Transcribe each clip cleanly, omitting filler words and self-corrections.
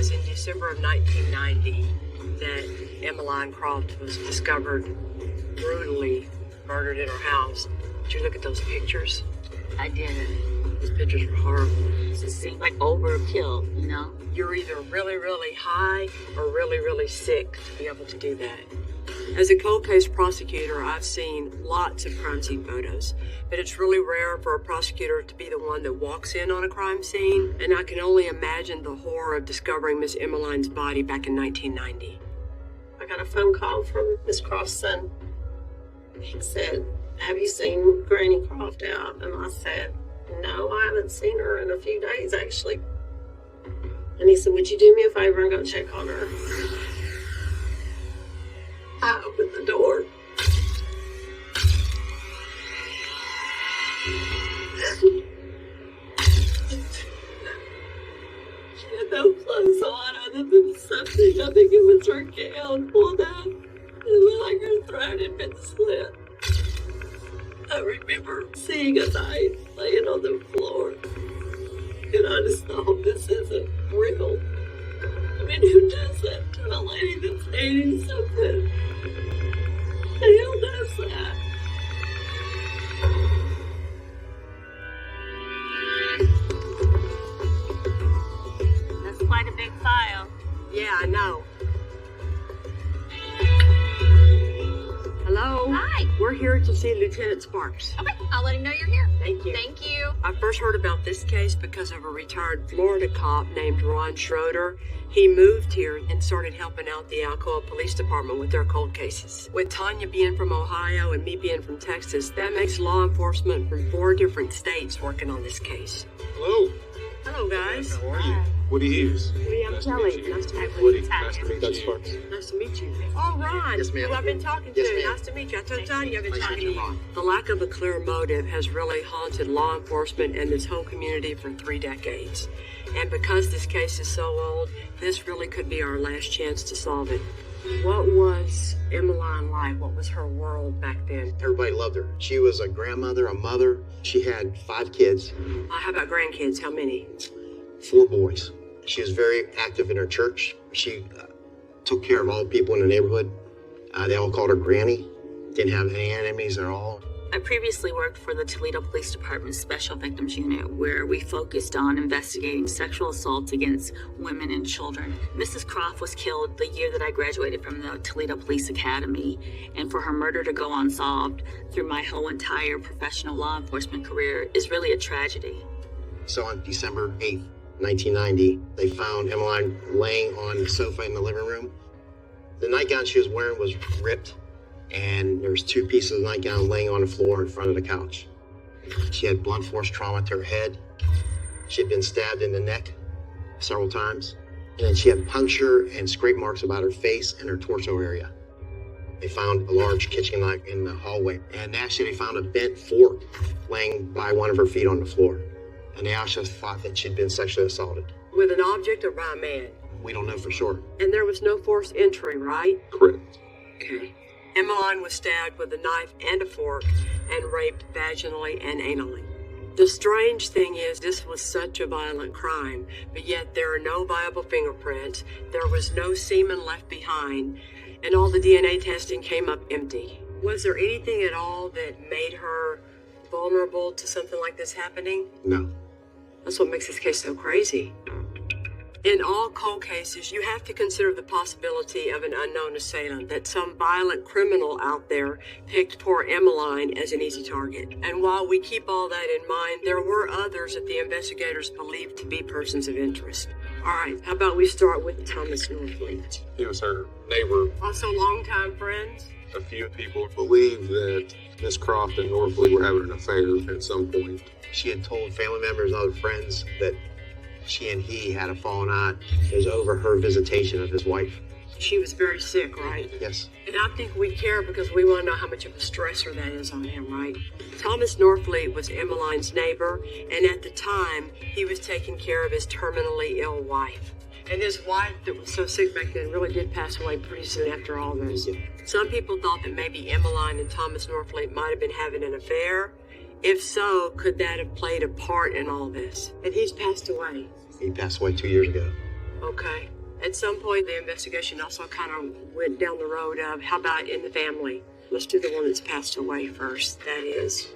was in December of 1990 that Emmeline Croft was discovered brutally murdered in her house. Did you look at those pictures? I did. Those pictures were horrible. It seemed like overkill, you know? You're either really, really high or really, really sick to be able to do that. As a cold case prosecutor, I've seen lots of crime scene photos, but it's really rare for a prosecutor to be the one that walks in on a crime scene, and I can only imagine the horror of discovering Miss Emmeline's body back in 1990. I got a phone call from Miss Croft's son. He said, "Have you seen Granny Croft out?" And I said, "No, I haven't seen her in a few days, actually." And he said, "Would you do me a favor and go check on her?" I opened the door. She had no clothes on other than something. I think it was her gown pulled out. It looked like her throat had been slit. I remember seeing a knife laying on the floor. And I just thought, this isn't real. I mean, who does that to a lady that's 80-something? Who does that? That's quite a big file. Yeah, I know. Hello? Hi. We're here to see Lieutenant Sparks. Okay, I'll let him know you're here. Thank you. Thank you. I first heard about this case because of a retired Florida cop named Ron Schroeder. He moved here and started helping out the Alcoa Police Department with their cold cases. With Tanya being from Ohio and me being from Texas, that makes law enforcement from 4 different states working on this case. Hello. Hello, guys. How are you? Woody Hughes. Woody, I'm Nice Kelly. to meet you. Nice to meet you. Woody, nice to meet you. That's Sparks. Nice to meet you. Oh, Ron. Yes, ma'am. Who I've been talking to. Yes, ma'am. Nice to meet you. I told Tanya I've been Nice to talking meet to you, you. Ron. The lack of a clear motive has really haunted law enforcement and this whole community for 3 decades. And because this case is so old, this really could be our last chance to solve it. What was Emmeline like? What was her world back then? Everybody loved her. She was a grandmother, a mother. She had 5 kids, How about grandkids? How many? 4 boys. She was very active in her church. She took care of all the people in the neighborhood. They all called her Granny. Didn't have any enemies at all. I previously worked for the Toledo Police Department's Special Victims Unit, where we focused on investigating sexual assaults against women and children. Mrs. Croft was killed the year that I graduated from the Toledo Police Academy, and for her murder to go unsolved through my whole entire professional law enforcement career is really a tragedy. So on December 8th, 1990, they found Emmeline laying on the sofa in the living room. The nightgown she was wearing was ripped, and there was 2 pieces of the nightgown laying on the floor in front of the couch. She had blunt force trauma to her head. She had been stabbed in the neck several times. And then she had puncture and scrape marks about her face and her torso area. They found a large kitchen knife in the hallway. And actually they found a bent fork laying by one of her feet on the floor. And they also thought that she'd been sexually assaulted. With an object or by a man? We don't know for sure. And there was no forced entry, right? Correct. Okay. Emmeline was stabbed with a knife and a fork and raped vaginally and anally. The strange thing is this was such a violent crime, but yet there are no viable fingerprints, there was no semen left behind, and all the DNA testing came up empty. Was there anything at all that made her vulnerable to something like this happening? No. That's what makes this case so crazy. In all cold cases, you have to consider the possibility of an unknown assailant, that some violent criminal out there picked poor Emmeline as an easy target. And while we keep all that in mind, there were others that the investigators believed to be persons of interest. All right, how about we start with Thomas Northleaf? He was her neighbor. Also longtime friends? A few people believe that Miss Croft and Northley were having an affair at some point. She had told family members and other friends that she and he had a falling out. It was over her visitation of his wife. She was very sick, right? Yes. And I think we care because we want to know how much of a stressor that is on him, right? Thomas Northleaf was Emmeline's neighbor, and at the time, he was taking care of his terminally ill wife. And his wife that was so sick back then really did pass away pretty soon after all this. Some people thought that maybe Emmeline and Thomas Northleaf might have been having an affair. If so, could that have played a part in all this? And he's passed away. He passed away 2 years ago. Okay. At some point, the investigation also kind of went down the road of, how about in the family? Let's do the one that's passed away first. That is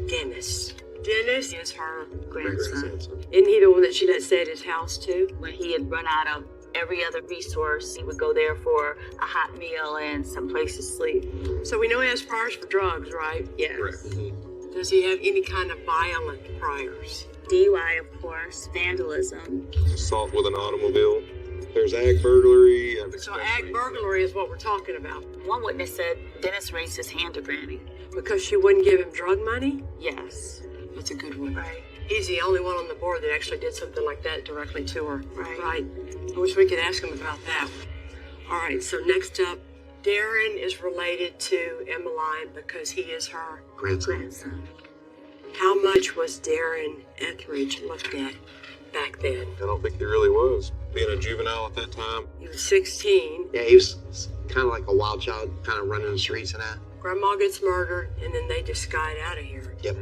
Dennis. Dennis is her grandson. Isn't he the one that she let stay at his house too? When he had run out of every other resource, he would go there for a hot meal and some place to sleep. So we know he has priors for drugs, right? Yes. Does he have any kind of violent priors? DUI, of course, vandalism. Assault with an automobile. There's ag burglary. So ag burglary is what we're talking about. One witness said Dennis raised his hand to Granny. Because she wouldn't give him drug money? Yes. That's a good one. Right. He's the only one on the board that actually did something like that directly to her. Right. I wish we could ask him about that. All right, so next up, Darren is related to Emmeline because he is her Grandson. How much was Darren Ethridge looked at back then? I don't think he really was. Being a juvenile at that time. He was 16. Yeah, he was kind of like a wild child, kind of running the streets and that. Grandma gets murdered, and then they just skied out of here. Yep.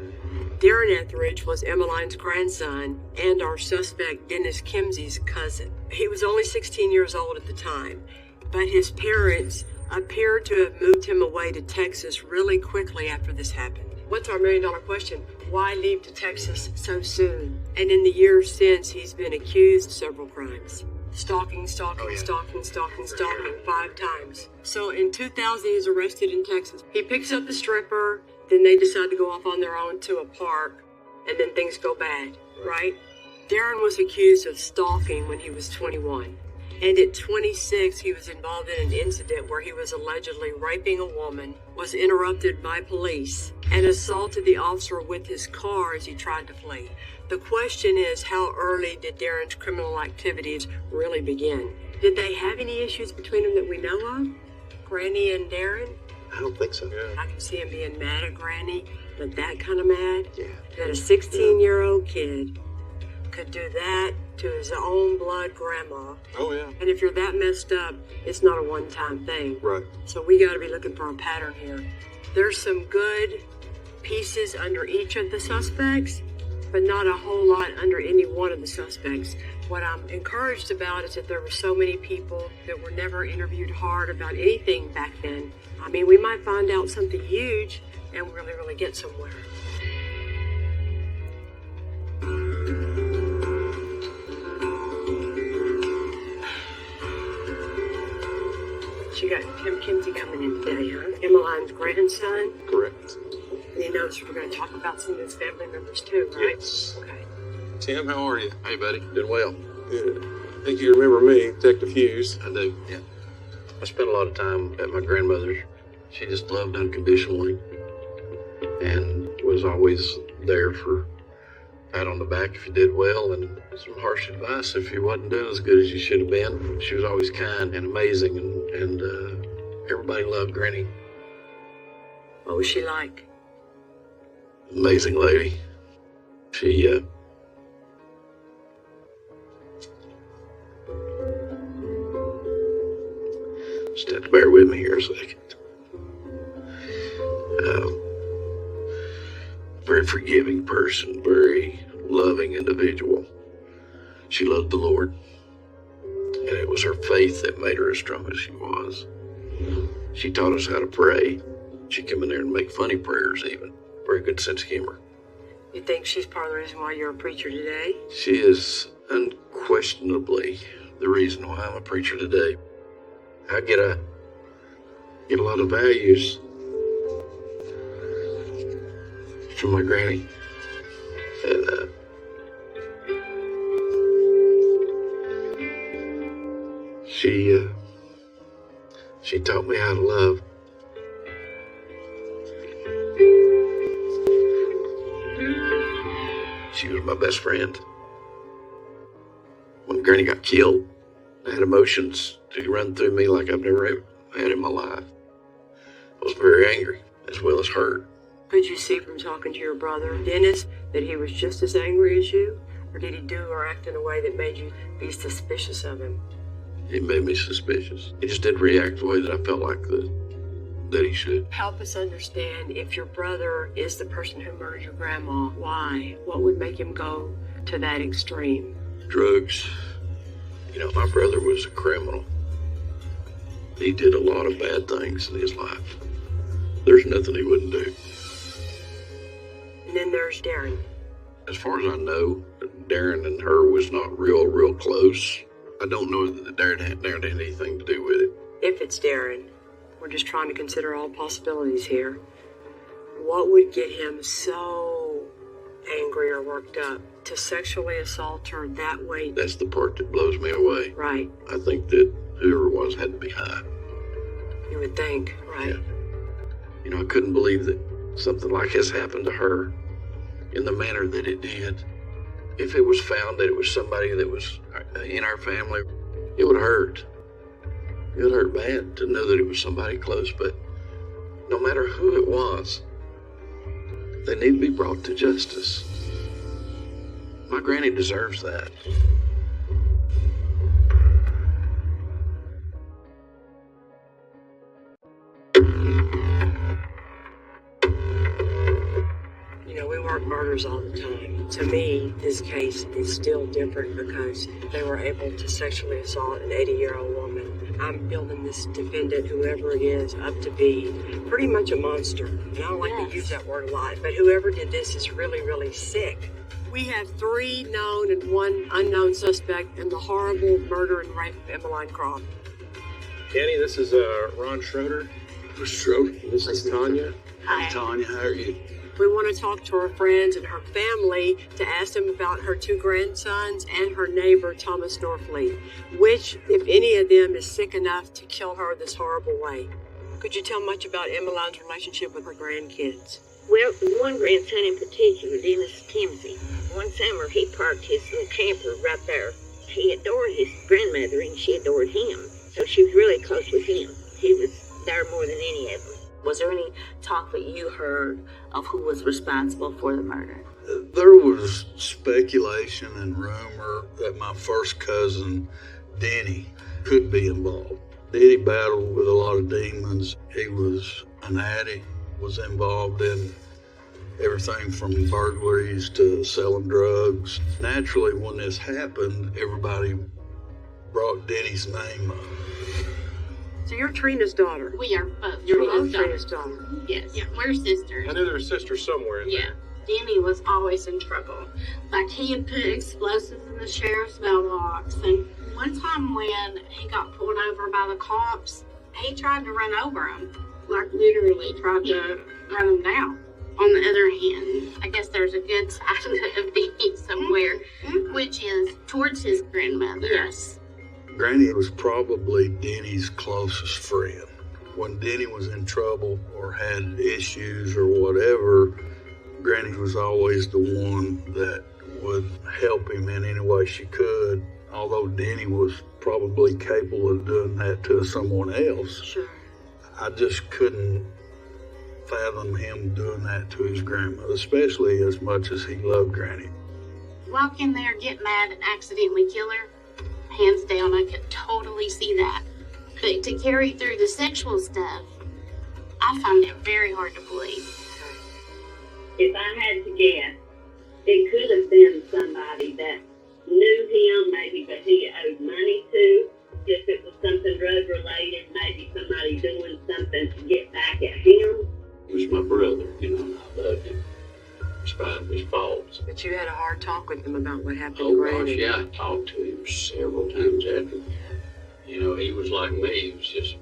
Darren Ethridge was Emmeline's grandson and our suspect Dennis Kimsey's cousin. He was only 16 years old at the time, but his parents appeared to have moved him away to Texas really quickly after this happened. What's our million-dollar question? Why leave to Texas so soon? And in the years since, he's been accused of several crimes. Stalking, 5 times. So in 2000, he's arrested in Texas. He picks up the stripper, then they decide to go off on their own to a park, and then things go bad, right? Darren was accused of stalking when he was 21. And at 26, he was involved in an incident where he was allegedly raping a woman, was interrupted by police, and assaulted the officer with his car as he tried to flee. The question is, how early did Darren's criminal activities really begin? Did they have any issues between them that we know of? Granny and Darren? I don't think so. Yeah. I can see him being mad at Granny, but that kind of mad? Yeah. That a 16-year-old kid could do that to his own blood grandma. Oh, yeah. And if you're that messed up, it's not a one-time thing. Right. So we got to be looking for a pattern here. There's some good pieces under each of the suspects, but not a whole lot under any one of the suspects. What I'm encouraged about is that there were so many people that were never interviewed hard about anything back then. I mean, we might find out something huge and really, really get somewhere. So you got Tim Kimsey coming in today, huh? Emmeline's grandson. Correct. And he knows we're going to talk about some of his family members too, right? Yes. Okay. Tim, how are you? Hey, buddy. Doing well. Good. I think you remember me, Detective Hughes. I do, yeah. I spent a lot of time at my grandmother's. She just loved unconditionally and was always there for pat on the back if you did well and some harsh advice if you wasn't doing as good as you should have been. She was always kind and amazing, and everybody loved Granny. What was she like? Amazing lady. She, just have to bear with me here a second. Very forgiving person, very loving individual. She loved the Lord, and it was her faith that made her as strong as she was. She taught us how to pray. She'd come in there and make funny prayers even. Very good sense of humor. You think she's part of the reason why you're a preacher today? She is unquestionably the reason why I'm a preacher today. I get a lot of values from my granny, and she taught me how to love. She was my best friend. When Granny got killed, I had emotions to run through me like I've never had in my life. I was very angry as well as hurt. Could you see from talking to your brother, Dennis, that he was just as angry as you? Or did he do or act in a way that made you be suspicious of him? It made me suspicious. He just didn't react the way that I felt like that he should. Help us understand, if your brother is the person who murdered your grandma, why? What would make him go to that extreme? Drugs You know, my brother was a criminal. He did a lot of bad things in his life. There's nothing he wouldn't do. And then there's Darren. As far as I know, Darren and her was not real close. I don't know that Darren had anything to do with it. If it's Darren, we're just trying to consider all possibilities here. What would get him so angry or worked up to sexually assault her that way? That's the part that blows me away. Right. I think that whoever it was had to be high. You would think, right? Yeah. You know, I couldn't believe that something like this happened to her in the manner that it did. If it was found that it was somebody that was in our family, it would hurt. It would hurt bad to know that it was somebody close, but no matter who it was, they need to be brought to justice. My granny deserves that. You know, we work murders all the time. To me, this case is still different because they were able to sexually assault an 80-year-old woman. I'm building this defendant, whoever it is, up to be pretty much a monster. And I don't like to use that word a lot, but whoever did this is really sick. We have 3 known and 1 unknown suspect in the horrible murder and rape of Emmeline Croft. Kenny, this is Ron Schroeder. Schroeder. This is Tanya. Hi. Tanya, how are you? We want to talk to her friends and her family to ask them about her 2 grandsons and her neighbor, Thomas Norfleet. Which, if any of them, is sick enough to kill her this horrible way? Could you tell much about Emmeline's relationship with her grandkids? Well, one grandson in particular, Dennis Timothy. One summer, he parked his little camper right there. He adored his grandmother, and she adored him. So she was really close with him. He was there more than any of them. Was there any talk that you heard of who was responsible for the murder? There was speculation and rumor that my first cousin, Denny, could be involved. Denny battled with a lot of demons. He was an addict, was involved in everything from burglaries to selling drugs. Naturally, when this happened, everybody brought Denny's name up. So you're Trina's daughter. We are both. You're Trina's both Trina's daughter. Yes. Yeah, we're sisters. I knew there were sisters somewhere in Yeah. there. Danny was always in trouble. Like, he had put explosives in the sheriff's mailbox. And one time when he got pulled over by the cops, he tried to run over him. Like, literally tried to run him down. On the other hand, I guess there's a good side of Danny somewhere, which is towards his grandmother. Yes. Granny was probably Denny's closest friend. When Denny was in trouble or had issues or whatever, Granny was always the one that would help him in any way she could, although Denny was probably capable of doing that to someone else. Sure. I just couldn't fathom him doing that to his grandmother, especially as much as he loved Granny. Walk in there, get mad, and accidentally kill her. Hands down, I could totally see that. But to carry through the sexual stuff, I find it very hard to believe. If I had to guess, it could have been somebody that knew him, maybe, but he owed money to. If it was something drug-related, maybe somebody doing something to get back at him. He was my brother, you know, I loved him. Despite his faults. But you had a hard talk with him about what happened to Oh gosh, Granny. yeah, I talked to him several times after. You know, he was like me. He was just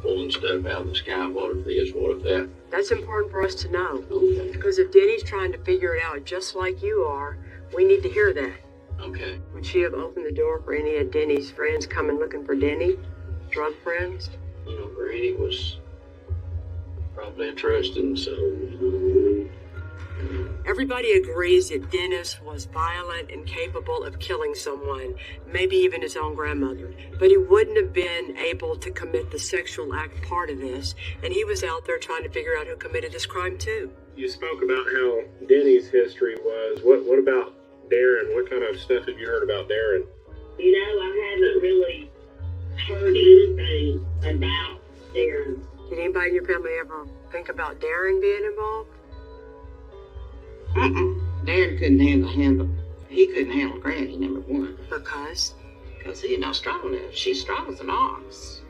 pulling stuff out of the sky. What if this? What if that? That's important for us to know. Okay. Because if Denny's trying to figure it out just like you are, we need to hear that. Okay. Would she have opened the door for any of Denny's friends coming looking for Denny? Drug friends? You know, Granny was probably a trusting soul. Everybody agrees that Dennis was violent and capable of killing someone, maybe even his own grandmother. But he wouldn't have been able to commit the sexual act part of this, and he was out there trying to figure out who committed this crime too. You spoke about how Denny's history was. What about Darren? What kind of stuff have you heard about Darren? You know, I haven't really heard anything about Darren. Did anybody in your family ever think about Darren being involved? Darren couldn't handle. He couldn't handle Granny, number one. Because Because he's not strong enough. She's strong as an ox.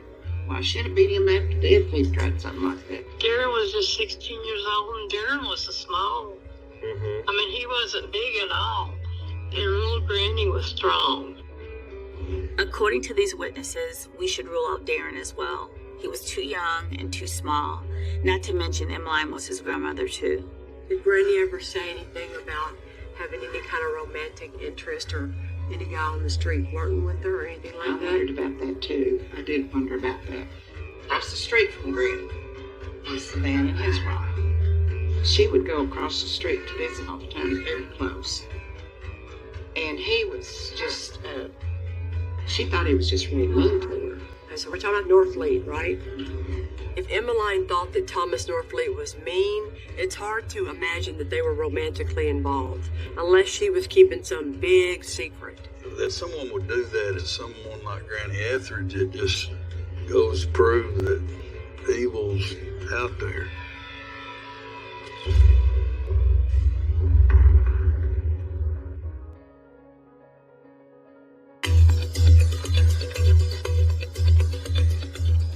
Why should have beat him after death if he tried something like that? Darren was just 16 years old, and Darren was a small. Mm-hmm. I mean, he wasn't big at all. And little Granny was strong. According to these witnesses, we should rule out Darren as well. He was too young and too small. Not to mention Emmeline was his grandmother too. Did Granny ever say anything about having any kind of romantic interest or any guy on the street flirting with her or anything like I that? wondered about that too. I did wonder about that. Across the street from Granny was the man and his wife. She would go across the street to visit all the time, very close. And he was just, she thought he was just really mean to her. Okay, so we're talking about Northleet, right? If Emmeline thought that Thomas Northleet was mean, it's hard to imagine that they were romantically involved, unless she was keeping some big secret. That someone would do that is someone like Granny Ethridge. It just goes to prove that evil's out there.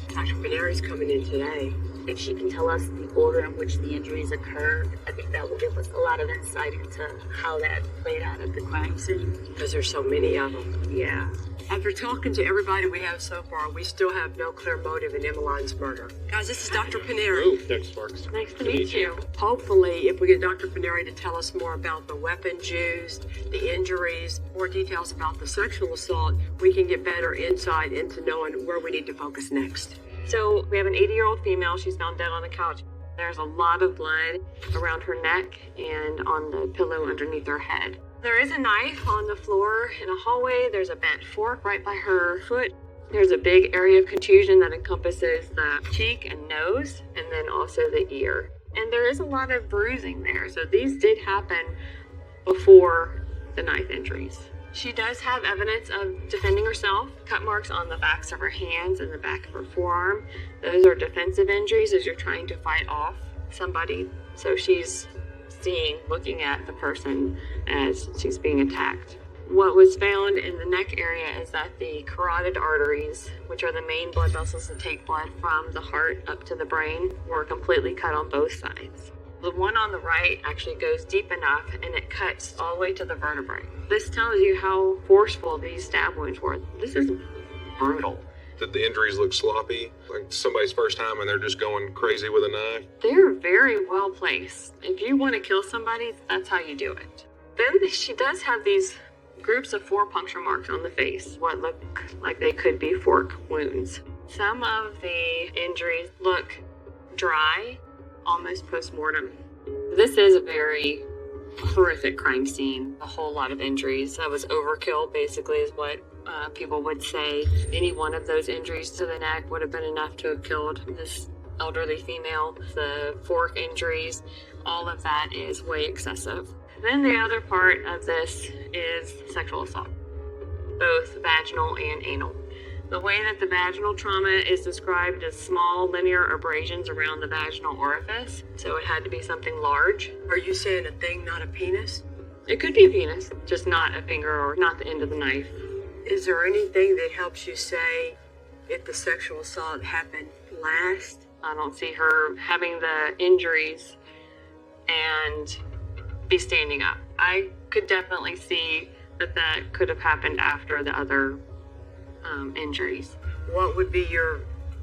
Dr. Paneri's coming in today. If she can tell us the order in which the injuries occurred, I think that will give us a lot of insight into how that played out at the crime scene. Because there's so many of them. Yeah. After talking to everybody we have so far, we still have no clear motive in Emmeline's murder. Guys, this is Dr. Paneri. Oh, thanks, Sparks. Nice to meet you. Hopefully, if we get Dr. Paneri to tell us more about the weapons used, the injuries, more details about the sexual assault, we can get better insight into knowing where we need to focus next. So we have an 80-year-old female. She's found dead on the couch. There's a lot of blood around her neck and on the pillow underneath her head. There is a knife on the floor in a hallway. There's a bent fork right by her foot. There's a big area of contusion that encompasses the cheek and nose, and then also the ear. And there is a lot of bruising there. So these did happen before the knife injuries. She does have evidence of defending herself, cut marks on the backs of her hands and the back of her forearm. Those are defensive injuries as you're trying to fight off somebody. So she's looking at the person as she's being attacked. What was found in the neck area is that the carotid arteries, which are the main blood vessels that take blood from the heart up to the brain, were completely cut on both sides. The one on the right actually goes deep enough and it cuts all the way to the vertebrae. This tells you how forceful these stab wounds were. This is brutal. Did the injuries look sloppy? Like somebody's first time and they're just going crazy with a knife? They're very well placed. If you want to kill somebody, that's how you do it. Then she does have these groups of 4 puncture marks on the face, what look like they could be fork wounds. Some of the injuries look dry, almost post-mortem. This is a very horrific crime scene. A whole lot of injuries. That was overkill, basically, is what people would say. Any one of those injuries to the neck would have been enough to have killed this elderly female. The fork injuries, all of that is way excessive. Then the other part of this is sexual assault, both vaginal and anal. The way that the vaginal trauma is described as small linear abrasions around the vaginal orifice, so it had to be something large. Are you saying a thing, not a penis? It could be a penis, just not a finger or not the end of the knife. Is there anything that helps you say if the sexual assault happened last? I don't see her having the injuries and be standing up. I could definitely see that could have happened after the other injuries. What would be your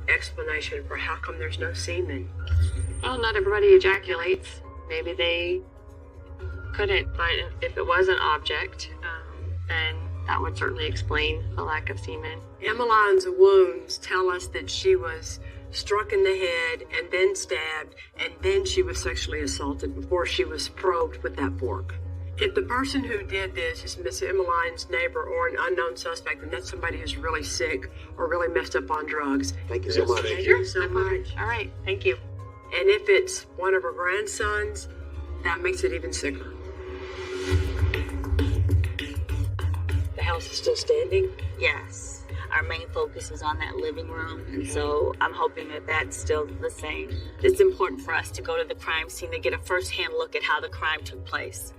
explanation for how come there's no semen? Well, not everybody ejaculates. Maybe they couldn't, but if it was an object, then that would certainly explain the lack of semen. Emmeline's wounds tell us that she was struck in the head and then stabbed, and then she was sexually assaulted before she was probed with that fork. If the person who did this is Miss Emmeline's neighbor or an unknown suspect, then that's somebody who's really sick or really messed up on drugs. Thank you so much. Thank you so much. All right, thank you. And if it's one of her grandsons, that makes it even sicker. The house is still standing? Yes. Our main focus is on that living room, and so I'm hoping that that's still the same. It's important for us to go to the crime scene to get a first-hand look at how the crime took place.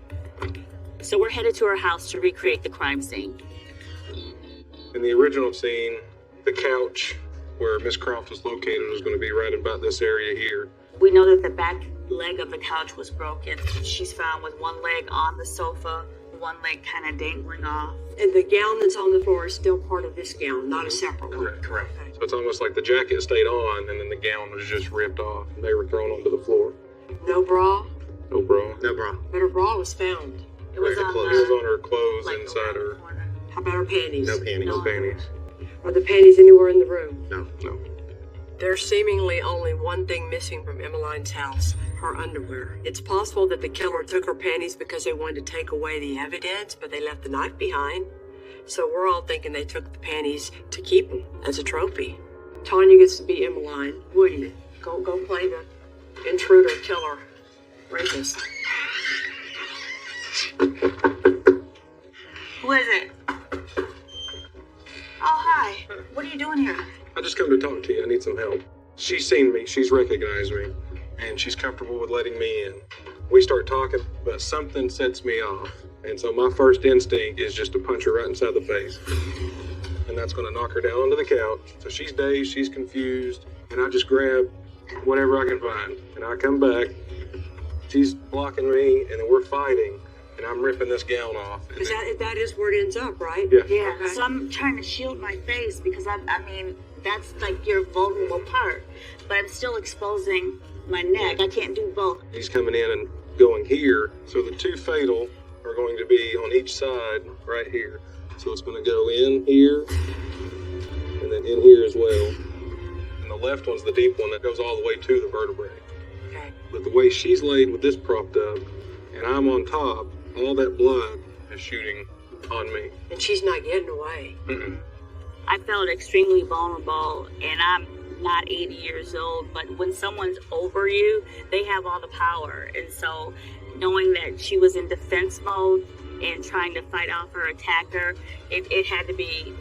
So we're headed to her house to recreate the crime scene. In the original scene, the couch where Miss Croft was located was going to be right about this area here. We know that the back leg of the couch was broken. She's found with one leg on the sofa, one leg kind of dangling off. And the gown that's on the floor is still part of this gown, not a separate one. Correct. So it's almost like the jacket stayed on and then the gown was just ripped off and they were thrown onto the floor. No bra? No bra. No bra. But her bra was found. It was on It was on her clothes inside her. How about her panties? No panties. No panties. Are the panties anywhere in the room? No. There's seemingly only one thing missing from Emmeline's house, her underwear. It's possible that the killer took her panties because they wanted to take away the evidence, but they left the knife behind. So we're all thinking they took the panties to keep them as a trophy. Tanya gets to be Emmeline. Woody, go play the intruder, killer, rapist. Who is it? Oh, hi. What are you doing here? I just come to talk to you. I need some help. She's seen me. She's recognized me. And she's comfortable with letting me in. We start talking, but something sets me off. And so my first instinct is just to punch her right inside the face. And that's going to knock her down onto the couch. So she's dazed, she's confused, and I just grab whatever I can find. And I come back, she's blocking me, and then we're fighting, and I'm ripping this gown off. Because that is where it ends up, right? Yeah. Yeah, Okay. so I'm trying to shield my face because I mean, that's like your vulnerable part. But I'm still exposing my neck. I can't do both. He's coming in and going here. So the two fatal are going to be on each side right here. So it's going to go in here and then in here as well. And the left one's the deep one that goes all the way to the vertebrae. Okay. But the way she's laid with this propped up and I'm on top, all that blood is shooting on me. And she's not getting away. Mm-mm. I felt extremely vulnerable, and I'm not 80 years old, but when someone's over you, they have all the power. And so knowing that she was in defense mode and trying to fight off her attacker, it had to be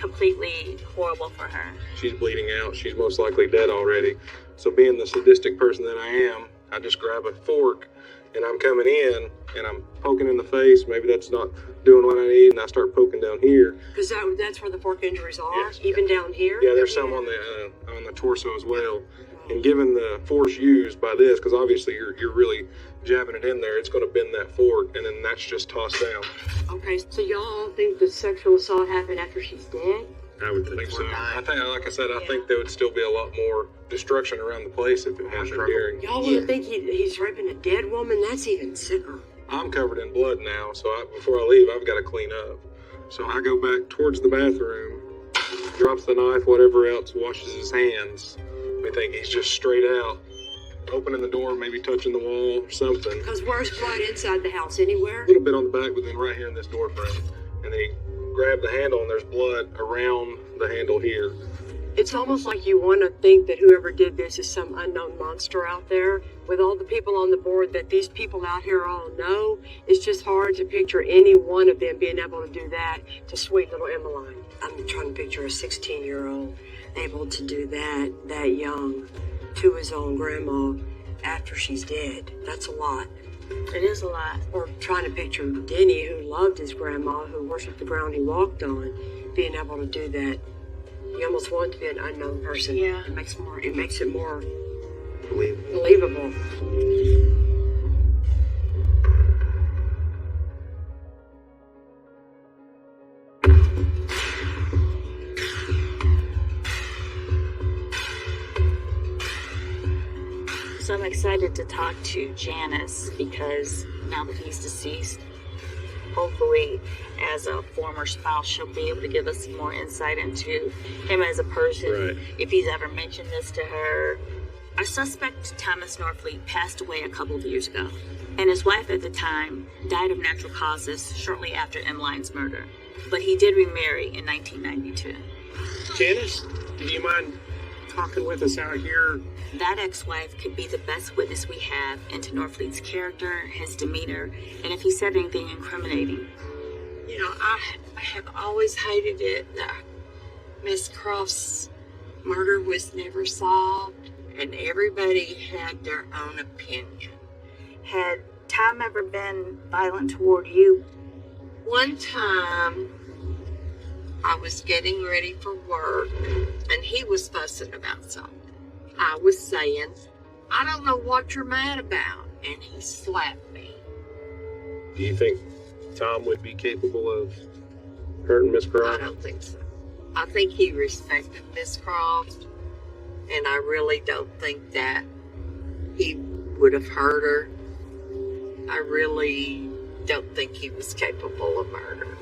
completely horrible for her. She's bleeding out. She's most likely dead already. So being the sadistic person that I am, I just grab a fork and I'm coming in and I'm poking in the face. Maybe that's not doing what I need, and I start poking down here. Because that's where the fork injuries are, Yes. even down here? Yeah, there's some on the torso as well. And given the force used by this, because obviously you're really jabbing it in there, it's going to bend that fork, and then that's just tossed down. Okay, so y'all all think the sexual assault happened after she's dead? I would think so. I think, like I said, I think there would still be a lot more destruction around the place if it happened during. Y'all wouldn't think he's raping a dead woman? That's even sicker. I'm covered in blood now, so before I leave, I've got to clean up. So I go back towards the bathroom, drops the knife, whatever else, washes his hands. We think he's just straight out, opening the door, maybe touching the wall or something. Because where's blood inside the house? Anywhere? A little bit on the back, but then right here in this door frame. And then he grabbed the handle, and there's blood around the handle here. It's almost like you want to think that whoever did this is some unknown monster out there. With all the people on the board that these people out here all know, it's just hard to picture any one of them being able to do that to sweet little Emmeline. I'm trying to picture a 16-year-old able to do that young to his own grandma after she's dead. That's a lot. It is a lot. Or trying to picture Denny, who loved his grandma, who worshipped the ground he walked on, being able to do that. You almost want it to be an unknown person. Yeah. It makes it more Believable. So I'm excited to talk to Janice because now that he's deceased, hopefully as a former spouse, she'll be able to give us some more insight into him as a person, Right. if he's ever mentioned this to her. Our suspect, Thomas Norfleet, passed away a couple of years ago, and his wife at the time died of natural causes shortly after Emmeline's murder. But he did remarry in 1992. Janice, do you mind talking with us out here? That ex-wife could be the best witness we have into Norfleet's character, his demeanor, and if he said anything incriminating. You know, I have always hated it that Miss Croft's murder was never solved, and everybody had their own opinion. Had Tom ever been violent toward you? One time, I was getting ready for work, and he was fussing about something. I was saying, I don't know what you're mad about, and he slapped me. Do you think Tom would be capable of hurting Miss Croft? I don't think so. I think he respected Miss Croft, and I really don't think that he would have hurt her. I really don't think he was capable of murder,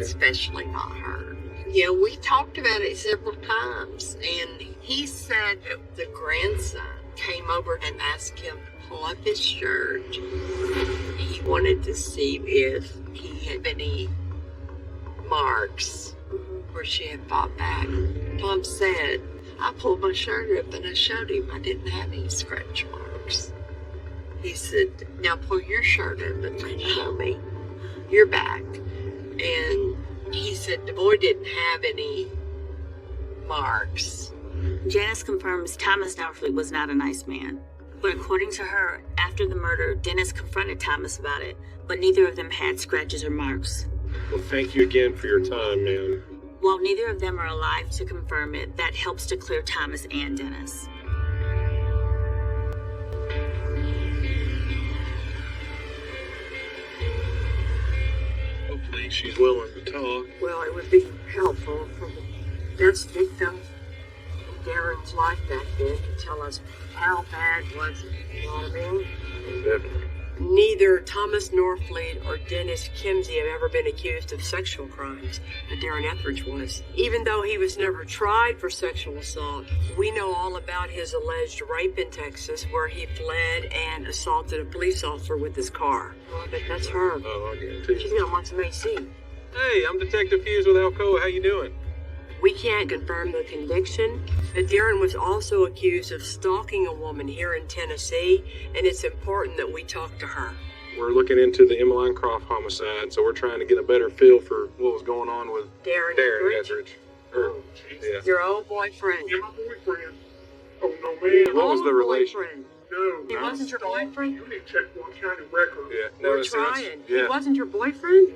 especially not her. Yeah, we talked about it several times, and he said that the grandson came over and asked him to pull up his shirt. He wanted to see if he had any marks where she had fought back. Tom said, I pulled my shirt up and I showed him I didn't have any scratch marks. He said, now pull your shirt up and show me your back. And he said the boy didn't have any marks. Janice confirms Thomas Norfleet was not a nice man. But according to her, after the murder, Dennis confronted Thomas about it, but neither of them had scratches or marks. Well, thank you again for your time, ma'am. While neither of them are alive to confirm it, that helps to clear Thomas and Dennis. Hopefully she's willing to talk. Well, it would be helpful for the death victim in Darren's life back then to tell us how bad was it. You know what I mean? Definitely. Neither Thomas Norfleet or Dennis Kimsey have ever been accused of sexual crimes, but Darren Ethridge was. Even though he was never tried for sexual assault, we know all about his alleged rape in Texas, where he fled and assaulted a police officer with his car. Oh, I bet that's her. Oh, I guarantee. She's gonna want some AC. Hey, I'm Detective Hughes with Alcoa. How you doing? We can't confirm the conviction, but Darren was also accused of stalking a woman here in Tennessee, and it's important that we talk to her. We're looking into the Emmeline Croft homicide, so we're trying to get a better feel for what was going on with Darren Ethridge. Yeah. Your old boyfriend. Yeah, my boyfriend. Oh, no, man. What was the relation? Boyfriend. No. He wasn't your boyfriend? You need to check one county record. Yeah. We're trying. He wasn't your boyfriend?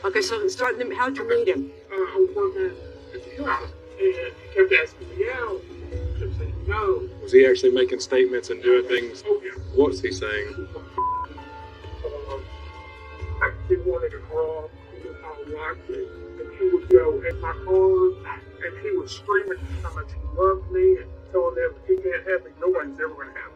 Okay, so start them. How'd you meet him? I was working at the house, and he kept asking me out. I kept saying no. Was he actually making statements and doing things? Oh, yeah. What was he saying? He wanted to crawl. He was all like me. And he would go in my car, and he was screaming how much he loved me and telling them if he can't have me, nobody's ever going to have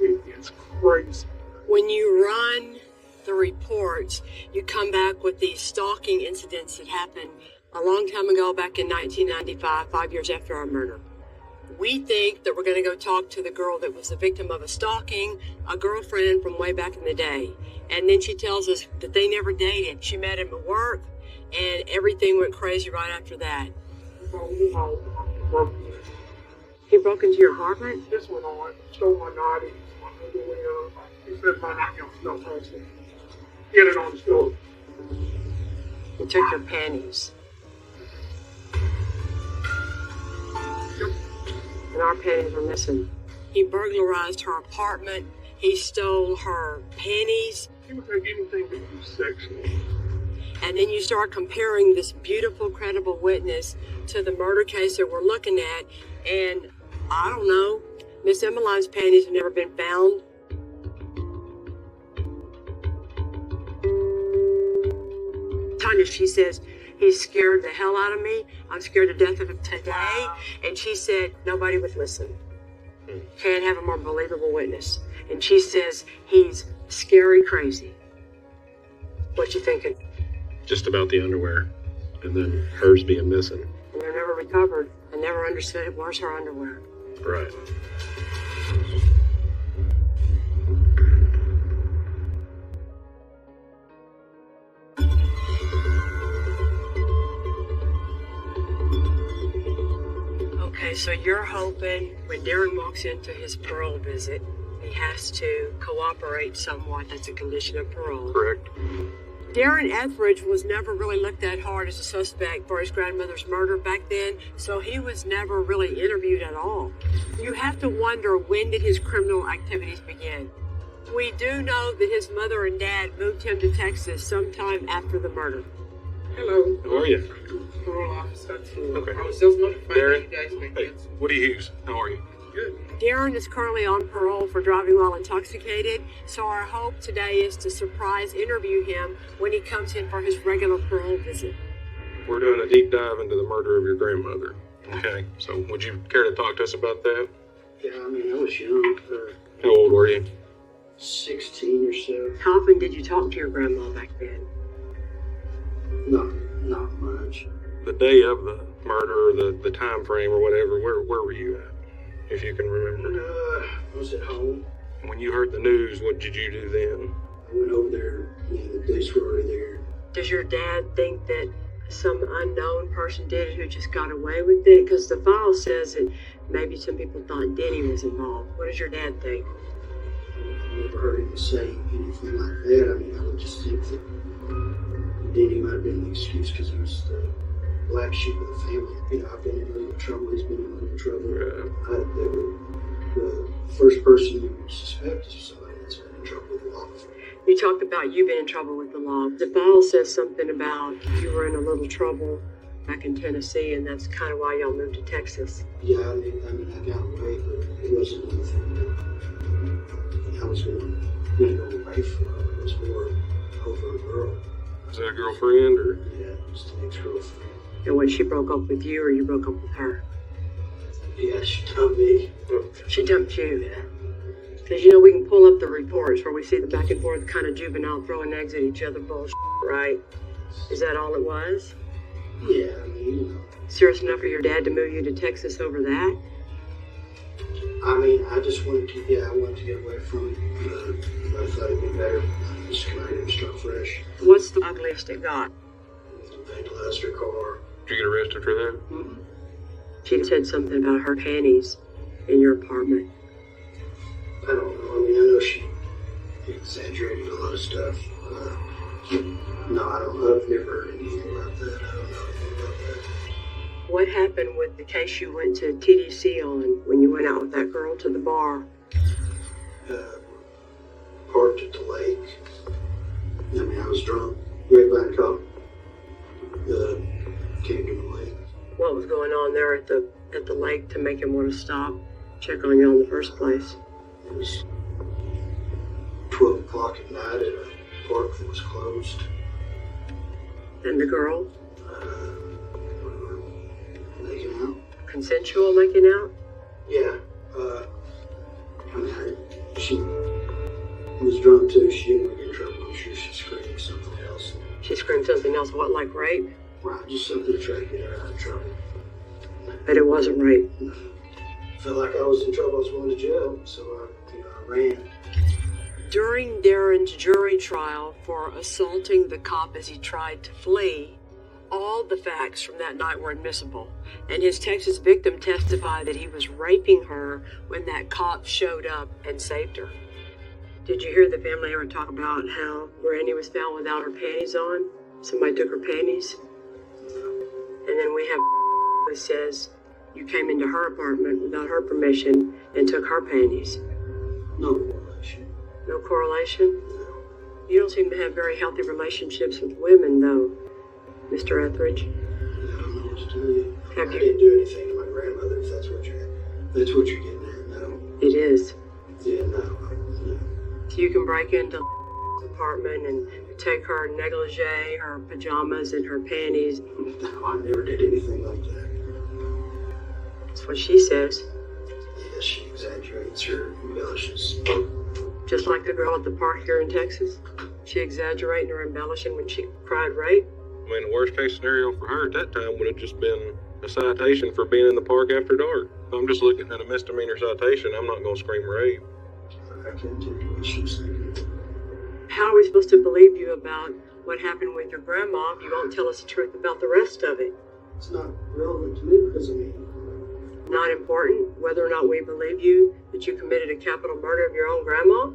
me. It's crazy. When you run the reports, you come back with these stalking incidents that happened a long time ago, back in 1995, 5 years after our murder. We think that we're going to go talk to the girl that was the victim of a stalking, a girlfriend from way back in the day. And then she tells us that they never dated. She met him at work, and everything went crazy right after that. He broke into your apartment? This went on, stole my nighties, my underwear. He said my nightgown smelled tasty. Get it on the stove. He took your panties. And our panties were missing. He burglarized her apartment. He stole her panties. He would take anything that was sexual. And then you start comparing this beautiful, credible witness to the murder case that we're looking at. And I don't know, Miss Emmeline's panties have never been found. Tanya, she says, he scared the hell out of me. I'm scared to death of him today. And she said, nobody would listen. Can't have a more believable witness. And she says, he's scary crazy. What you thinking? Just about the underwear, and then hers being missing. And they're never recovered. I never understood where's her underwear. Right. Okay, so you're hoping when Darren walks into his parole visit, he has to cooperate somewhat. That's a condition of parole. Correct. Darren Ethridge was never really looked at hard as a suspect for his grandmother's murder back then, so he was never really interviewed at all. You have to wonder, when did his criminal activities begin? We do know that his mother and dad moved him to Texas sometime after the murder. Hello. How are you? parole officer, so Okay. I was just notified Darren? that you guys were Hey, canceled. Woody Hughes, how are you? Good. Darren is currently on parole for driving while intoxicated, so our hope today is to surprise interview him when he comes in for his regular parole visit. We're doing a deep dive into the murder of your grandmother. Okay, so would you care to talk to us about that? Yeah, I mean, I was young, How old were you? 16 or so. How often did you talk to your grandma back then? Not much. The day of the murder, or the time frame or whatever, where were you at? If you can remember. I was at home. When you heard the news, what did you do then? I went over there, the police were already there. Does your dad think that some unknown person did it who just got away with it? Because the file says that maybe some people thought Denny was involved. What does your dad think? I never heard him say anything like that. I mean, I would just think that Denny might have been an excuse because he was the black sheep of the family. I've been in legal trouble, he's been in legal trouble. The first person you would suspect is somebody that's been in trouble with the law. You talked about you being in trouble with the law. The file says something about you were in a little trouble back in Tennessee, and that's kind of why y'all moved to Texas. Yeah, I mean, I got away, but it wasn't anything that I was going to go away from. It was more over a girl. Was that a girlfriend or? Yeah, just an ex-girlfriend. And when she broke up with you, or you broke up with her? Yeah, she dumped me. She dumped you. Because, you know, we can pull up the reports where we see the back and forth kind of juvenile throwing eggs at each other bullshit, right? Is that all it was? Yeah, I mean, Serious enough for your dad to move you to Texas over that? I mean, I just wanted to, I wanted to get away from it. I thought it'd be better just come out here and start fresh. What's the ugliest it got? Vandalized her car. Did you get arrested for that? Mm-hmm. She said something about her panties in your apartment. I don't know. I mean, I know she exaggerated a lot of stuff. No, I've never heard anything about that. I don't know anything about that. What happened with the case you went to TDC on when you went out with that girl to the bar? Parked at the lake. I mean, I was drunk. Right by the cop. Came to the lake. What was going on there at the lake to make him want to stop, check on you in the first place? It was 12 o'clock at night at a park that was closed. And the girl? We were making out. Consensual making out? Yeah. I mean, she was drunk too. She didn't get in trouble. I'm sure she screamed something else. She screamed something else. What, like rape? Right, just something to try to get her out of trouble. But it wasn't rape. No. Felt like I was in trouble. I was going to jail, so I ran. During Darren's jury trial for assaulting the cop as he tried to flee, all the facts from that night were admissible, and his Texas victim testified that he was raping her when that cop showed up and saved her. Did you hear the family ever talk about how Granny was found without her panties on? Somebody took her panties? And then we have who says you came into her apartment without her permission and took her panties. No correlation. No correlation? You don't seem to have very healthy relationships with women, though, Mr. Ethridge. I don't know what to tell you. Have I you? didn't do anything to my grandmother, if that's what you're getting at. No. It is. Yeah, no. So you can break into the apartment and take her negligee, her pajamas, and her panties. No, I never did anything like that. That's what she says. Yeah, she exaggerates her embellishes. Just like the girl at the park here in Texas. She exaggerating or embellishing when she cried rape. I mean, the worst case scenario for her at that time would have just been a citation for being in the park after dark. If I'm just looking at a misdemeanor citation, I'm not going to scream rape. I can't tell you what she was thinking. How are we supposed to believe you about what happened with your grandma if you won't tell us the truth about the rest of it? It's not relevant to me because, I mean... Not important whether or not we believe you that you committed a capital murder of your own grandma?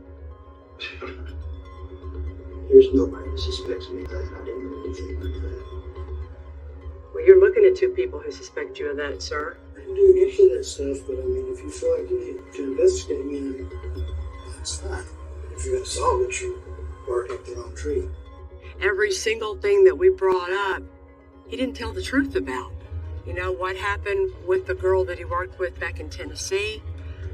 There's nobody that suspects me that I didn't do anything like that. Well, you're looking at two people who suspect you of that, sir. I didn't do any of that stuff, but I mean, if you feel like you need to investigate me, then that's fine. If you're going to solve it, you bark up the wrong tree. Every single thing that we brought up he didn't tell the truth about. You know, what happened with the girl that he worked with back in Tennessee?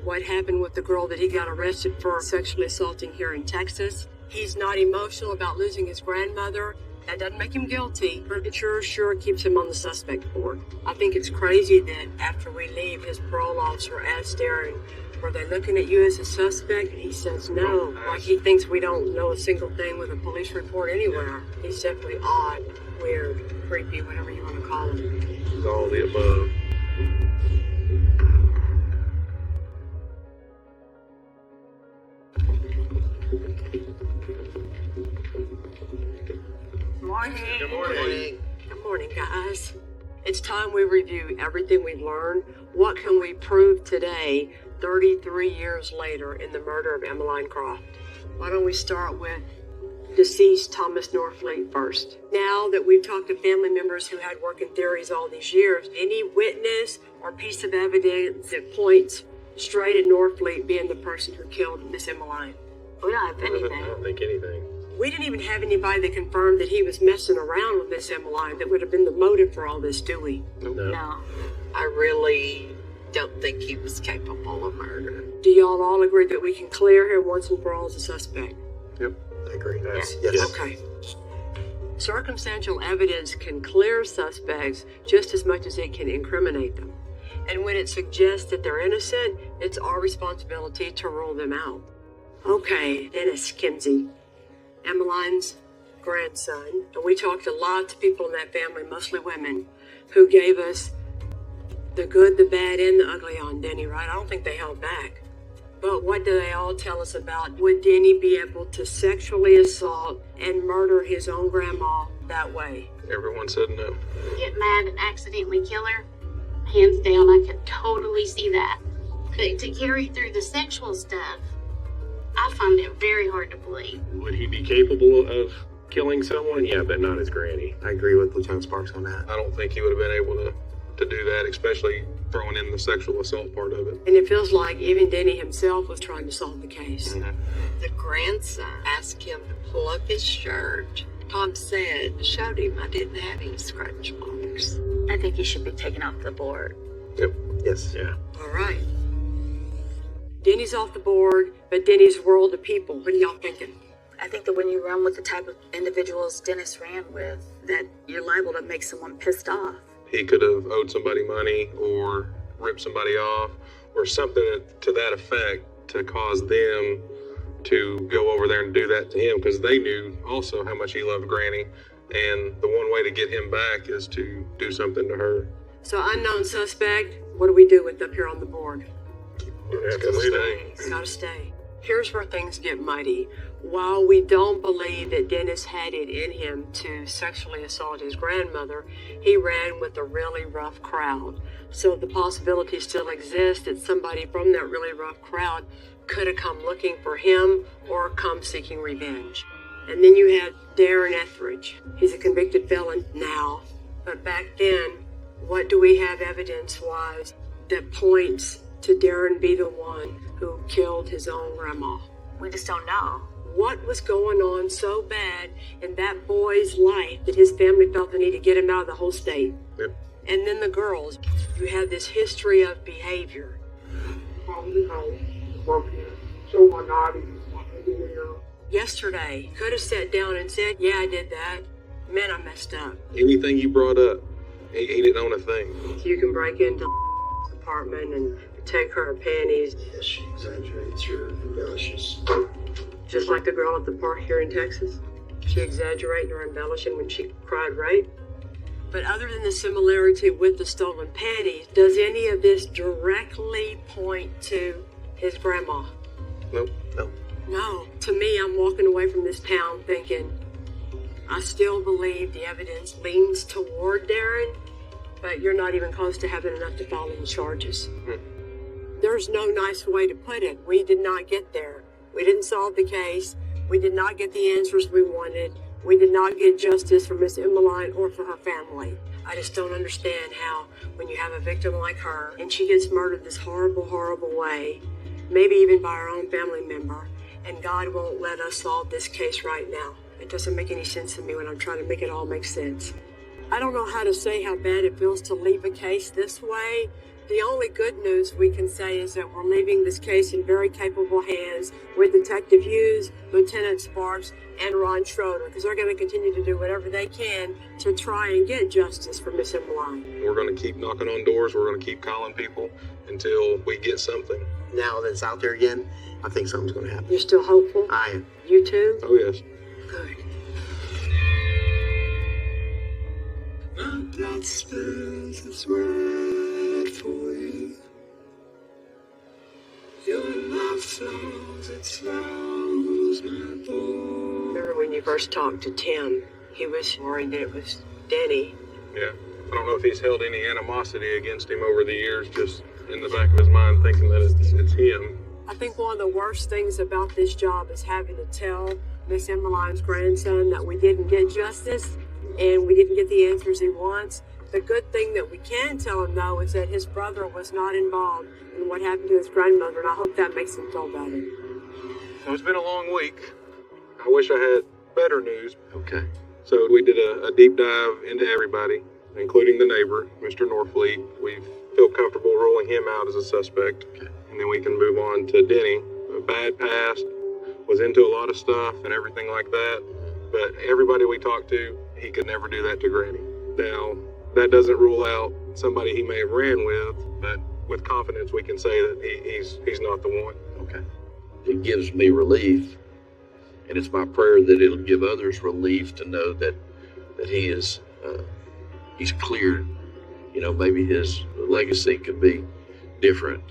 What happened with the girl that he got arrested for sexually assaulting here in Texas? He's not emotional about losing his grandmother. That doesn't make him guilty, but it sure keeps him on the suspect board. I think it's crazy that after we leave, his parole officer asked Darren, were they looking at you as a suspect? And he says no. Like he thinks we don't know a single thing with a police report anywhere. He's definitely odd, weird, creepy, whatever you want to call him. He's all the above. Morning. Good morning. Good morning, guys. It's time we review everything we've learned. What can we prove today, 33 years later, in the murder of Emmeline Croft? Why don't we start with deceased Thomas Norfleet first? Now that we've talked to family members who had working theories all these years, any witness or piece of evidence that points straight at Norfleet being the person who killed Miss Emmeline? We don't have anything. I don't think anything. We didn't even have anybody that confirmed that he was messing around with Miss Emmeline that would have been the motive for all this, do we? No. I really don't think he was capable of murder. Do y'all all agree that we can clear him once and for all as a suspect? Yep. I agree. Yes. Okay. Circumstantial evidence can clear suspects just as much as it can incriminate them. And when it suggests that they're innocent, it's our responsibility to rule them out. Okay, Dennis Kinsey, Emmeline's grandson, and we talked to lots of people in that family, mostly women, who gave us the good, the bad, and the ugly on Denny, right? I don't think they held back. But what do they all tell us about? Would Denny be able to sexually assault and murder his own grandma that way? Everyone said no. Get mad and accidentally kill her? Hands down, I could totally see that. But to carry through the sexual stuff, I find it very hard to believe. Would he be capable of killing someone? Yeah, but not his granny. I agree with Lieutenant Sparks on that. I don't think he would have been able to do that, especially throwing in the sexual assault part of it. And it feels like even Denny himself was trying to solve the case. The grandson asked him to pull up his shirt. Tom said, showed him I didn't have any scratch marks. I think he should be taken off the board. Yep. Yes. Yeah. All right. Denny's off the board, but Denny's world of people. What are y'all thinking? I think that when you run with the type of individuals Dennis ran with, that you're liable to make someone pissed off. He could have owed somebody money or ripped somebody off or something to that effect to cause them to go over there and do that to him, because they knew also how much he loved Granny, and the one way to get him back is to do something to her. So unknown suspect, what do we do with up here on the board? It's Gotta stay. Here's where things get muddy. While we don't believe that Dennis had it in him to sexually assault his grandmother, he ran with a really rough crowd. So the possibility still exists that somebody from that really rough crowd could have come looking for him or come seeking revenge. And then you have Darren Ethridge. He's a convicted felon now. But back then, what do we have evidence-wise that points to Darren be the one who killed his own grandma? We just don't know. What was going on so bad in that boy's life that his family felt the need to get him out of the whole state? Yep. And then the girls, you have this history of behavior. Broken, so naughty, everywhere. Yesterday, could have sat down and said, yeah, I did that. Man, I messed up. Anything you brought up, he didn't own a thing. You can break into apartment and take her panties. Yes, she exaggerates or embellishes. Just like the girl at the park here in Texas. She exaggerating or embellishing when she cried rape. But other than the similarity with the stolen panties, does any of this directly point to his grandma? Nope. No. To me, I'm walking away from this town thinking, I still believe the evidence leans toward Darren, but you're not even close to having enough to file any charges. There's no nice way to put it. We did not get there. We didn't solve the case. We did not get the answers we wanted. We did not get justice for Miss Emmeline or for her family. I just don't understand how, when you have a victim like her, and she gets murdered this horrible, horrible way, maybe even by her own family member, and God won't let us solve this case right now. It doesn't make any sense to me when I'm trying to make it all make sense. I don't know how to say how bad it feels to leave a case this way. The only good news we can say is that we're leaving this case in very capable hands with Detective Hughes, Lieutenant Sparks, and Ron Schroeder, because they're going to continue to do whatever they can to try and get justice for Miss Emmeline. We're going to keep knocking on doors. We're going to keep calling people until we get something. Now that it's out there again, I think something's going to happen. You're still hopeful? I am. You too? Oh, yes. Good. My blood spills its word for you. Your love flows, it slows my bones. Remember when you first talked to Tim, he was worried that it was Denny. Yeah. I don't know if he's held any animosity against him over the years, just in the back of his mind thinking that it's him. I think one of the worst things about this job is having to tell Miss Emmeline's grandson that we didn't get justice and we didn't get the answers he wants. The good thing that we can tell him, though, is that his brother was not involved in what happened to his grandmother, and I hope that makes him feel better. So it's been a long week. I wish I had better news. Okay. So we did a deep dive into everybody, including the neighbor, Mr. Norfleet. We feel comfortable ruling him out as a suspect. Okay. And then we can move on to Denny. A bad past, was into a lot of stuff and everything like that. But everybody we talked to, he could never do that to Granny. Now, that doesn't rule out somebody he may have ran with, but with confidence we can say that he's not the one. Okay. It gives me relief, and it's my prayer that it'll give others relief to know that he is he's cleared. You know, maybe his legacy could be different.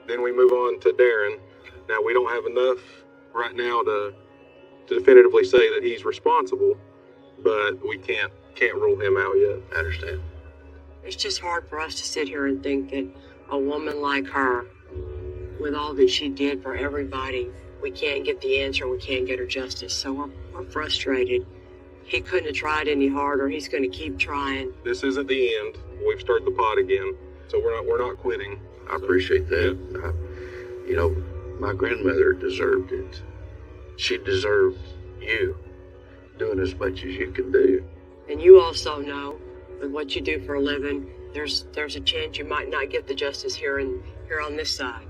Then we move on to Darren. Now, we don't have enough right now to definitively say that he's responsible, but we can't rule him out yet. I understand. It's just hard for us to sit here and think that a woman like her, with all that she did for everybody, we can't get the answer, we can't get her justice. So we're frustrated. He couldn't have tried any harder. He's going to keep trying. This isn't the end. We've started the pot again, so we're not quitting. I appreciate that. Yeah. You know, my grandmother deserved it. She deserved you doing as much as you can do. And you also know, with what you do for a living, there's a chance you might not get the justice here on this side.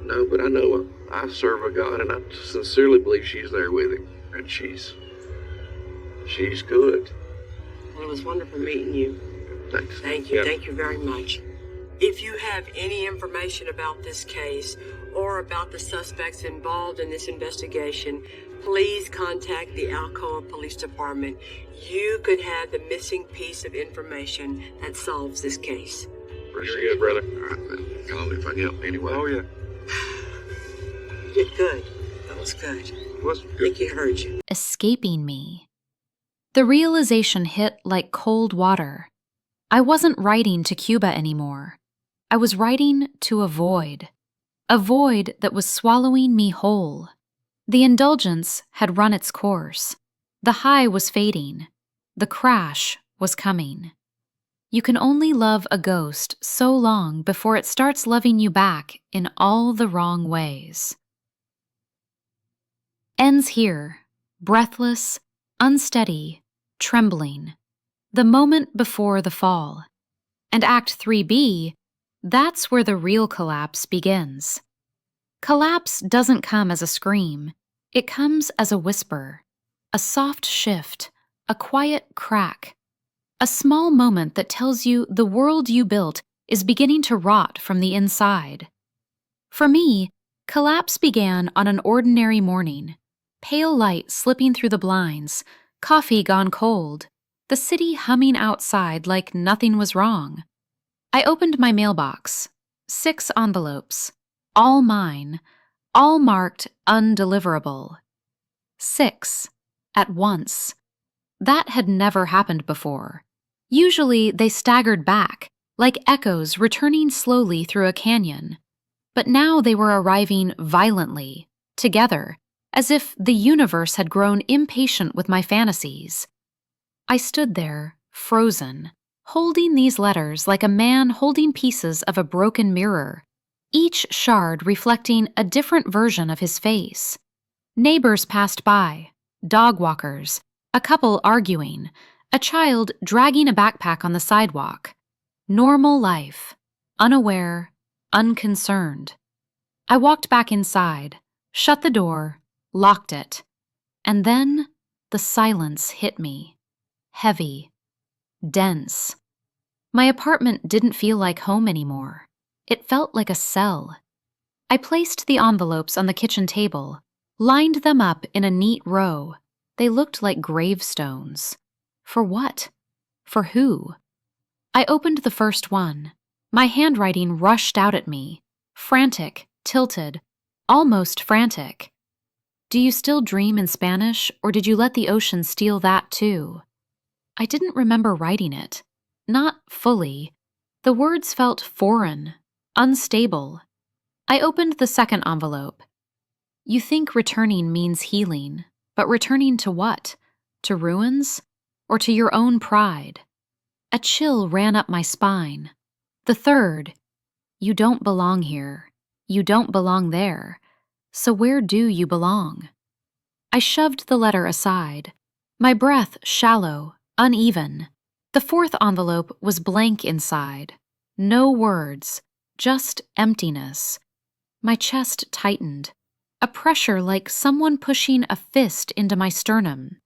No, but I know I serve a God, and I sincerely believe she's there with him, and she's good. Well, it was wonderful meeting you. Thanks. Thank you. Yeah. Thank you very much. If you have any information about this case or about the suspects involved in this investigation, please contact the Alcoa Police Department. You could have the missing piece of information that solves this case. Appreciate You're good, brother. All right, man. Call me if I can help anyway. Oh, yeah. You did good. That was good. Was I think he heard you. Escaping me. The realization hit like cold water. I wasn't writing to Cuba anymore. I was writing to a void that was swallowing me whole. The indulgence had run its course. The high was fading. The crash was coming. You can only love a ghost so long before it starts loving you back in all the wrong ways. Ends here, breathless, unsteady, trembling, the moment before the fall. And Act 3B, that's where the real collapse begins. Collapse doesn't come as a scream. It comes as a whisper, a soft shift, a quiet crack, a small moment that tells you the world you built is beginning to rot from the inside. For me, collapse began on an ordinary morning. Pale light slipping through the blinds, coffee gone cold, the city humming outside like nothing was wrong. I opened my mailbox. 6 envelopes, all mine, all marked undeliverable. 6 at once. That had never happened before. Usually they staggered back, like echoes returning slowly through a canyon. But now they were arriving violently, together, as if the universe had grown impatient with my fantasies. I stood there, frozen, holding these letters like a man holding pieces of a broken mirror, each shard reflecting a different version of his face. Neighbors passed by, dog walkers, a couple arguing, A child dragging a backpack on the sidewalk. Normal life. Unaware, unconcerned. I walked back inside, shut the door, locked it, and then the silence hit me. Heavy. Dense. My apartment didn't feel like home anymore. It felt like a cell. I placed the envelopes on the kitchen table, lined them up in a neat row. They looked like gravestones. For what? For who? I opened the first one. My handwriting rushed out at me, frantic, tilted, almost frantic. Do you still dream in Spanish, or did you let the ocean steal that too? I didn't remember writing it. Not fully. The words felt foreign, unstable. I opened the second envelope. You think returning means healing, but returning to what? To ruins? Or to your own pride? A chill ran up my spine. The third, you don't belong here. You don't belong there. So where do you belong? I shoved the letter aside. My breath shallow, uneven. The fourth envelope was blank inside. No words, just emptiness. My chest tightened, a pressure like someone pushing a fist into my sternum.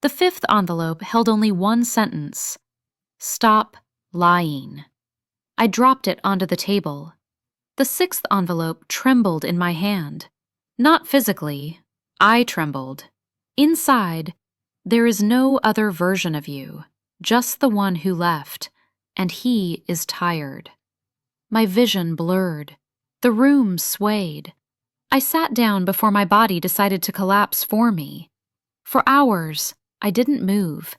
The fifth envelope held only one sentence. Stop lying. I dropped it onto the table. The sixth envelope trembled in my hand. Not physically. I trembled. Inside, there is no other version of you, just the one who left, and he is tired. My vision blurred. The room swayed. I sat down before my body decided to collapse for me. For hours, I didn't move.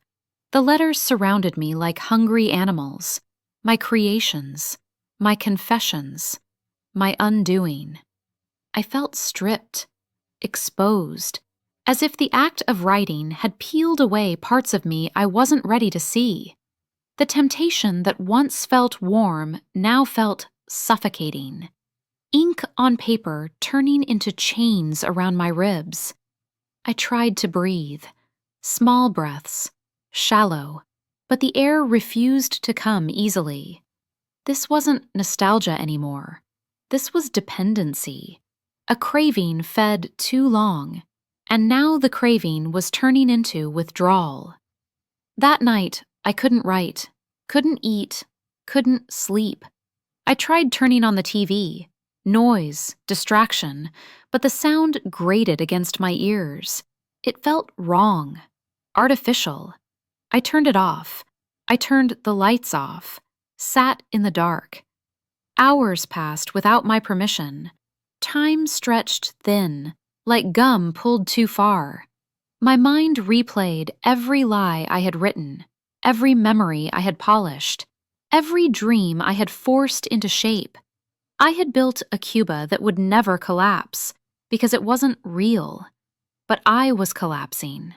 The letters surrounded me like hungry animals, my creations, my confessions, my undoing. I felt stripped, exposed, as if the act of writing had peeled away parts of me I wasn't ready to see. The temptation that once felt warm now felt suffocating. Ink on paper turning into chains around my ribs. I tried to breathe. Small breaths, shallow, but the air refused to come easily. This wasn't nostalgia anymore. This was dependency. A craving fed too long, and now the craving was turning into withdrawal. That night, I couldn't write, couldn't eat, couldn't sleep. I tried turning on the TV. Noise, distraction, but the sound grated against my ears. It felt wrong, artificial. I turned it off. I turned the lights off, sat in the dark. Hours passed without my permission. Time stretched thin, like gum pulled too far. My mind replayed every lie I had written, every memory I had polished, every dream I had forced into shape. I had built a Cuba that would never collapse because it wasn't real. But I was collapsing,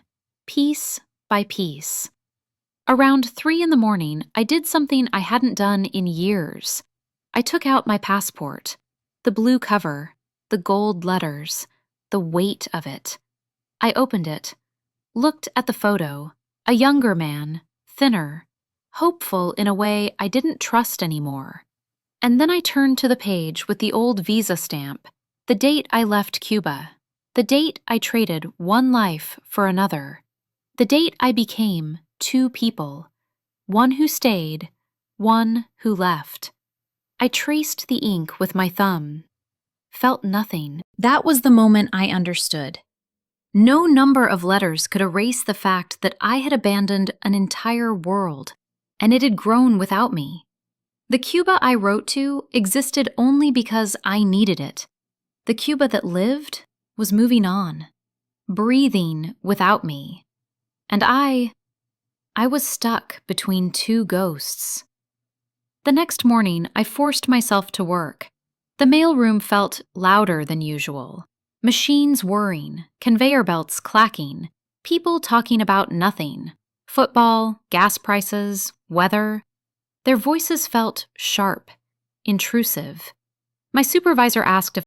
piece by piece. Around 3 a.m, I did something I hadn't done in years. I took out my passport, the blue cover, the gold letters, the weight of it. I opened it, looked at the photo, a younger man, thinner, hopeful in a way I didn't trust anymore. And then I turned to the page with the old visa stamp, the date I left Cuba, the date I traded one life for another, the date I became 2 people, one who stayed, one who left. I traced the ink with my thumb, felt nothing. That was the moment I understood. No number of letters could erase the fact that I had abandoned an entire world, and it had grown without me. The Cuba I wrote to existed only because I needed it. The Cuba that lived was moving on, breathing without me. And I was stuck between 2 ghosts. The next morning, I forced myself to work. The mailroom felt louder than usual. Machines whirring, conveyor belts clacking, people talking about nothing. Football, gas prices, weather. Their voices felt sharp, intrusive. My supervisor asked if